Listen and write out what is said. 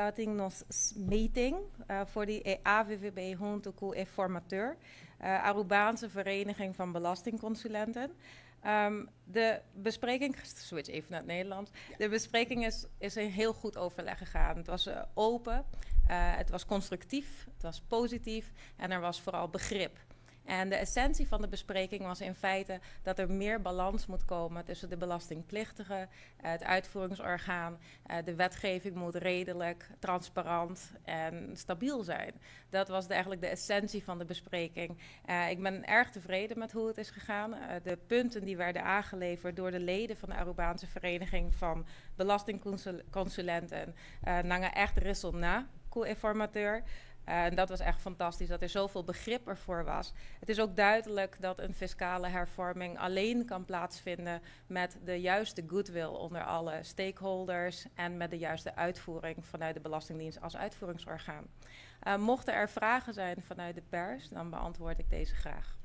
veranstalting nos meeting voor die AVVB junto com e formateur, Arubaanse Vereniging van Belastingconsulenten. De bespreking, ik switch even naar het Nederlands. De bespreking is in heel goed overleg gegaan. Het was open, het was constructief, het was positief en er was vooral begrip. En de essentie van de bespreking was in feite dat er meer balans moet komen tussen de belastingplichtige, het uitvoeringsorgaan. De wetgeving moet redelijk, transparant en stabiel zijn. Dat was eigenlijk de essentie van de bespreking. Ik ben erg tevreden met hoe het is gegaan. De punten die werden aangeleverd door de leden van de Arubaanse Vereniging van Belastingconsulenten nangen echt resona com e formateur. En dat was echt fantastisch, dat er zoveel begrip ervoor was. Het is ook duidelijk dat een fiscale hervorming alleen kan plaatsvinden met de juiste goodwill onder alle stakeholders en met de juiste uitvoering vanuit de Belastingdienst als uitvoeringsorgaan. Mochten er vragen zijn vanuit de pers, dan beantwoord ik deze graag.